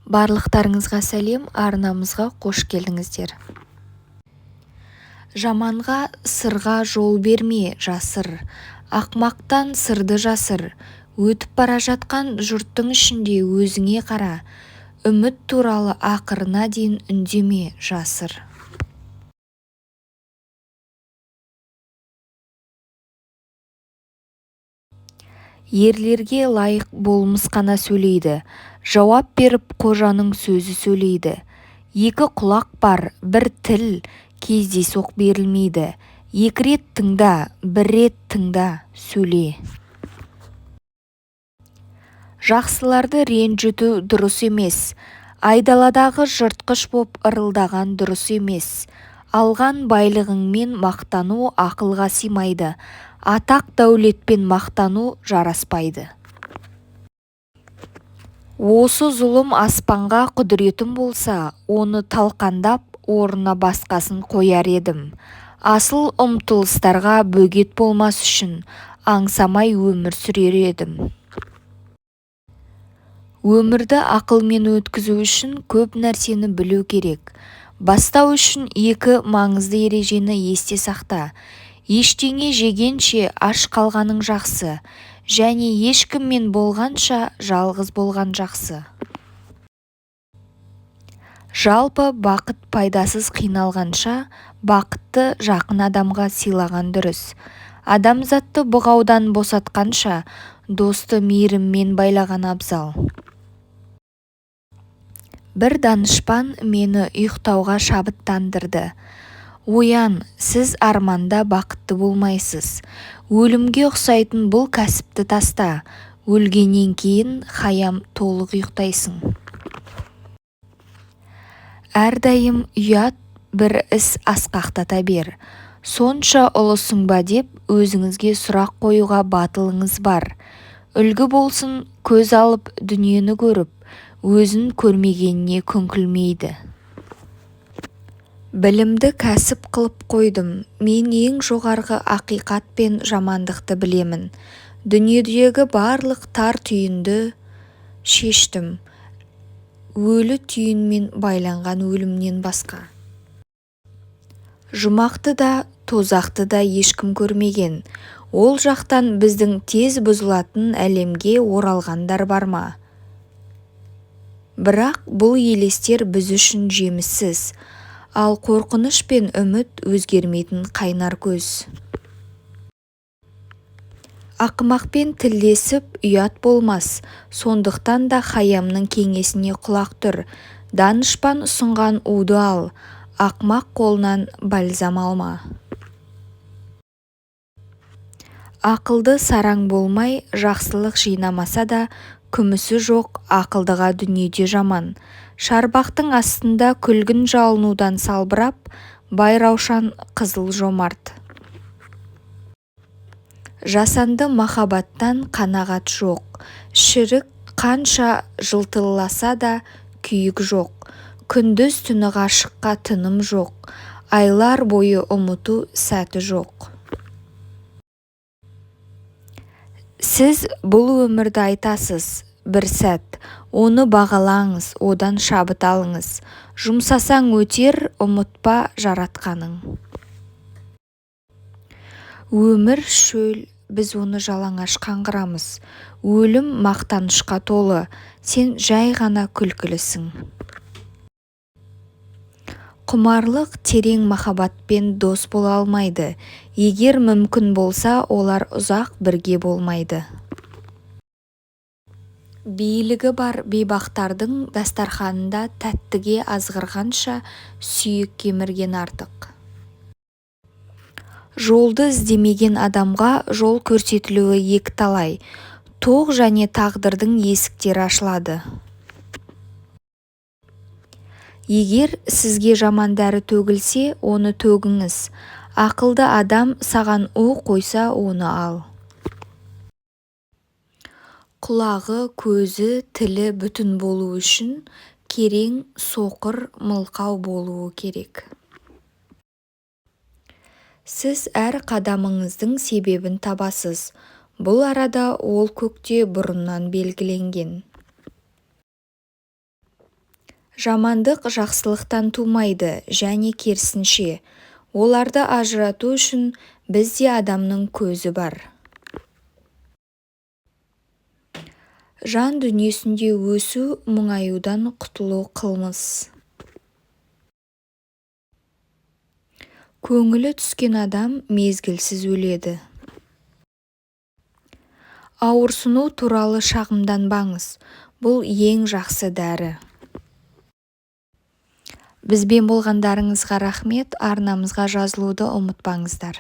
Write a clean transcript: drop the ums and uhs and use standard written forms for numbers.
Барлықтарыңызға сәлем, арнамызға қош келдіңіздер. Жаманға, сырға жол берме, жасыр. Ақмақтан сырды жасыр. Өтіп бара жатқан жұрттың ішінде өзіңе қара. Үміт туралы ақырына дейін үндеме, жасыр. Ерлерге лайық болмыс қана сөйлейді. Жауап беріп қожаның сөзі сөйлейді. Екі құлақ бар, бір тіл, кездейсоқ берілмейді. Екі рет тыңда, бір рет тыңда, сөйле. Жақсыларды ренжіту дұрыс емес. Айдаладағы жыртқыш боп ырылдаған дұрыс емес. Алған байлығыңмен мақтану ақылға сыймайды. Атақ дәулетпен мақтану жараспайды. Осы зұлым аспанға құдіретім болса, оны талқандап, орнына басқасын қояр едім. Асыл ұмтылыстарға бөгет болмас үшін аңсамай өмір сүрер едім. Өмірді ақылмен өткізу үшін көп нәрсені білу керек. Бастау үшін екі маңызды ережені есте сақта. Ештеңе жегенше аш қалғаның жақсы, және ешкіммен болғанша жалғыз болған жақсы. Жалпы бақыт пайдасыз қиналғанша, бақытты жақын адамға сыйлаған дұрыс. Адамзатты бұғаудан босатқанша, досты мейіріммен байлаған абзал. Бір данышпан мені ұйықтауға шабыттандырды. Оян, сіз арманда бақытты болмайсыз. Өлімге ұқсайтын бұл кәсіпті таста. Өлгеннен кейін хаям толық ұйықтайсың. Әрдайым ұят бір іс асқақтата бер. Сонша ұлысың ба деп өзіңізге сұрақ қоюға батылыңыз бар. Үлгі болсын, көз алып дүниені көріп, өзін көрмегеніне күңкілмейді. Білімді кәсіп қылып қойдым. Мен ең жоғарғы ақиқат пен жамандықты білемін. Дүниедегі барлық тар түйінді шештім. Өлі түйінмен байланған өлімнен басқа. Жұмақты да, тозақты да ешкім көрмеген. Ол жақтан біздің тез бұзылатын әлемге оралғандар бар ма? Бірақ бұл елестер біз үшін жеміссіз. Ал қорқыныш пен үміт өзгермейтін қайнар көз. Ақымақпен тілдесіп ұят болмас, сондықтан да хаямның кеңесіне құлақ түр. Данышпан ұсынған уды ал, ақымақ қолынан бальзам алма. Ақылды сараң болмай, жақсылық жинамаса да, күмісі жоқ ақылдыға дүниеде жаман. Шарбақтың астында күлгін жалынудан салбырап, байраушан қызыл жомарт. Жасанды махаббаттан қанағат жоқ. Шірік қанша жылтыласа да күйік жоқ. Күндіз түні ғашыққа тыным жоқ. Айлар бойы ұмыту сәті жоқ. Сіз бұл өмірді айтасыз, бір сәт, оны бағалаңыз, одан шабыт алыңыз. Жұмсасаң өтер, ұмытпа жаратқаның. Өмір шөл, біз оны жалаңаш қаңғырамыз. Өлім мақтанышқа толы, сен жай ғана күлкілісің. Құмарлық терең махаббатпен дос бола алмайды. Егер мүмкін болса, олар ұзақ бірге болмайды. Билігі бар бейбақтардың дастарханында тәттіге азғырғанша сүйек кемірген артық. Жолды іздемеген адамға жол көрсетілуі екіталай. Тоқ және тағдырдың есіктері ашылады. Егер сізге жаман дәрі төгілсе, оны төгіңіз. Ақылды адам саған оқ қойса, оны ал. Құлағы, көзі, тілі бүтін болу үшін керең, соқыр, мылқау болуы керек. Сіз әр қадамыңыздың себебін табасыз. Бұл арада ол көкте бұрыннан белгіленген. Жамандық жақсылықтан тумайды, және керісінше. Оларды ажырату үшін бізде адамның көзі бар. Жан дүниесінде өсу, мұңаюдан құтылу қылмыс. Көңілі түскен адам мезгілсіз өледі. Ауырсыну туралы шағымданбаңыз. Бұл ең жақсы дәрі. Бізбен болғандарыңызға рахмет. Арнамызға жазылуды ұмытпаңыздар.